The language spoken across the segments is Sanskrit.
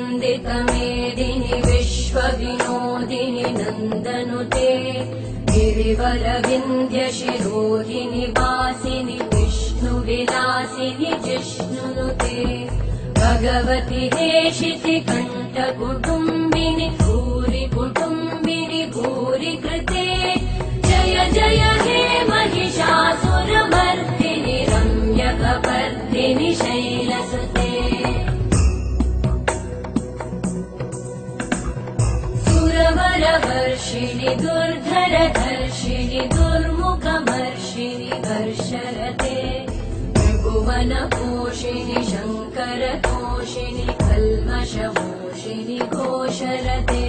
वन्दितमेदिनि विश्वविनोदिनि नन्दनुते गिरिवरविन्ध्यशिरोहिणि वासिनि विष्णुविलासिनि जिष्णुनुते भगवति हेशिति कण्ठकुटुम्बिनि भूरि कुटुम्बिनि भूरि कृते जय जय हे महिषासुरमर्दिनि रम्यकपर्दिनि शैलसुते सुरवरवर्षिणि दुर्धरधर्षिणि दुर्मुखमर्षिणि हर्षरते त्रिभुवनपोषिणि शङ्करतोषिणि कल्मषमोषिणि घोषरते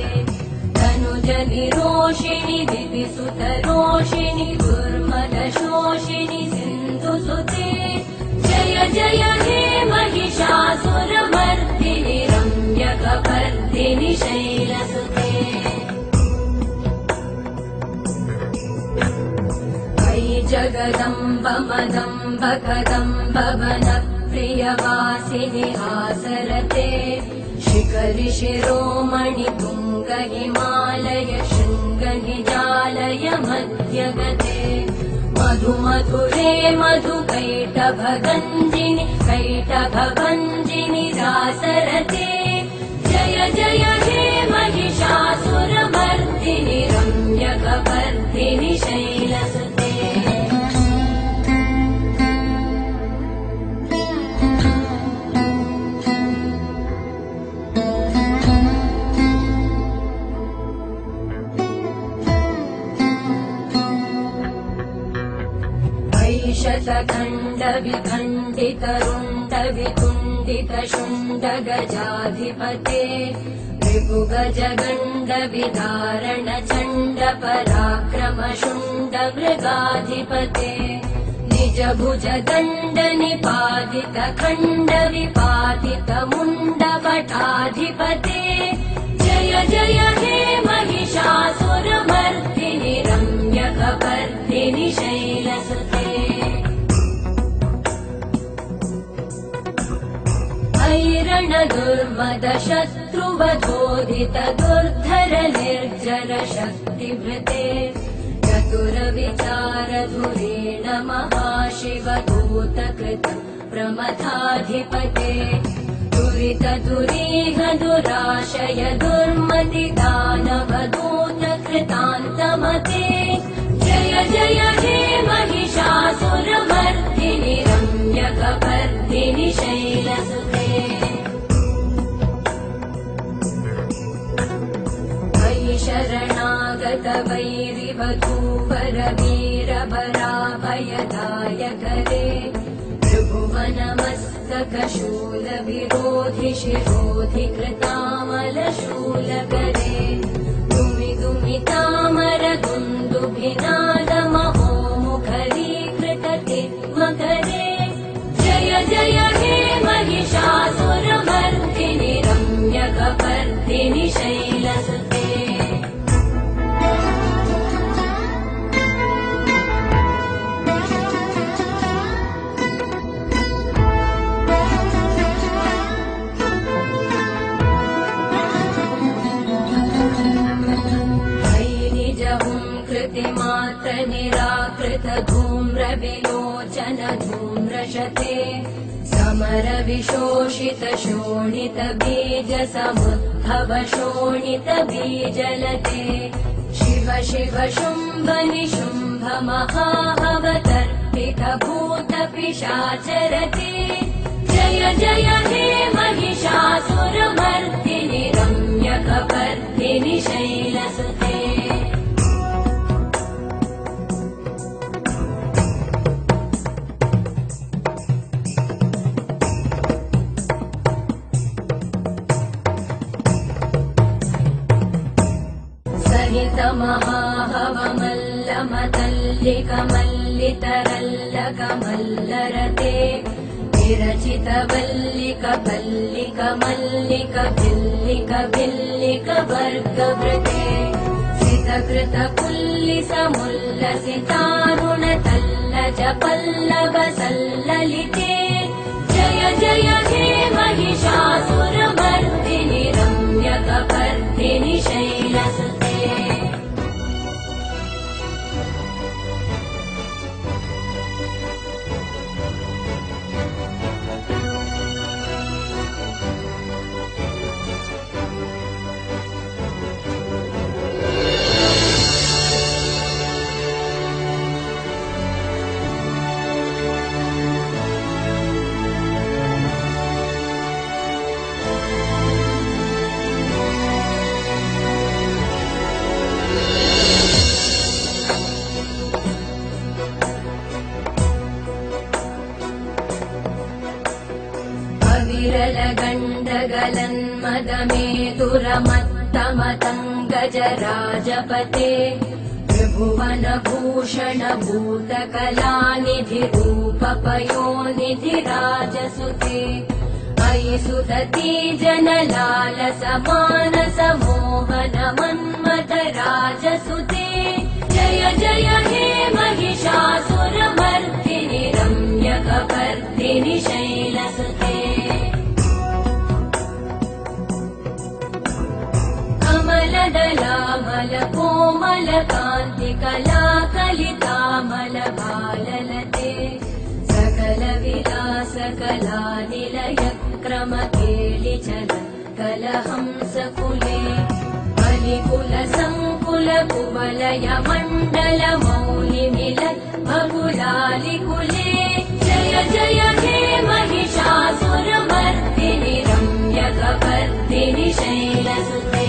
तनुजनिरोषिणि दितिसुतरोषिणि दुर्मदशोषिणि सिन्धुसुते जय जय हे महिषासुरमर्दिनि रम्यकपर्दिनि शैलसुते जगदम्ब मदम्ब कदम्ब वनप्रियवासिनि हासरते शिखरि शिरोमणि तुङ्ग हिमालय शृङ्ग निजालय मध्यगते मधु मधुरे मधुकैटभगञ्जिनि कैटभभञ्जिनि रासरते जय जय हे महिषासुरमर्दिनि रम्यकपर्दिनि शैलसुते शतखण्ड विखण्डित रुण्ड वितुण्डित शुण्ड गजाधिपते रिपुगज गण्ड विदारण चण्ड पराक्रम शुण्ड मृगाधिपते निज भुज दण्ड निपातित खण्ड विपातित मुण्ड वटाधिपते जय जय हे महिषासुरमर्दिनि रम्यकपर्दिनि शैलसुते ऐरण दुर्मद शत्रुवधोदित दुर्धर निर्जर शक्तिभृते चतुर विचार धुरेण महाशिवदूतकृत प्रमथाधिपते दुरित दुरीह दुराशय दुर्मति दानव दूत कृतान्तमते जय जय हे महिषासुरमर्दिनि रम्यकपर्दिनि शैलसुते शरणागत वैरिवधूवर वीरभराभयदायकरे त्रिभुवनमस्तक शूल विरोधि शिरोधि कृतामलशूलकरे दुमि दुमि तामर दुन्दुभिनाद महोमुखरीकृत तिग्मकरे जय जय हे महिषासुरमर्दिनि रम्यकपर्दिनि शैलसुते मात्र निराकृत धूम्र विलोचन धूम्रशते समर विशोषित शोणित बीज समुद्भव शोणित बीजलते शिव शिव शुम्भ निशुम्भ महाभवतर्पित भूत पिशाचरते जय जय हे महिषासुरमर्दिनि रम्यकपर्दिनि शैलसुते महाहवमल्लमतल्लिकमल्लितरल्लकमल्लरते विरचित वल्लिक पल्लिक मल्लिक भिल्लिक भिल्लिक वर्गवृते सितकृत पुल्लिस मुल्लसितारुण तल्लज पल्लव सल्ललिते जय जय हे महिषासुरमर्दिनि गजराजपते त्रिभुवनभूषण भूतकलानिधि रूपपयोनिधि राजसुते अयि सुदती जनलालस मानस मोहन मन्मथ राजसुते जय जय हे महिषासुरमर्दिनि रम्यकपर्दिनि शैलसुते कमलदलामल कोमल कान्ति कलाकलितामल भाललते सकल विलास कला निलय क्रम केलिचल कलहंस कुले बलिकुल संकुल कुवलय मण्डल मौलि मिलत् बकुलालि कुले जय जय हे महिषासुरमर्दिनि रम्यकपर्दिनि शैलसुते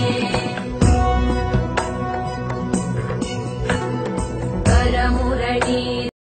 करमुरली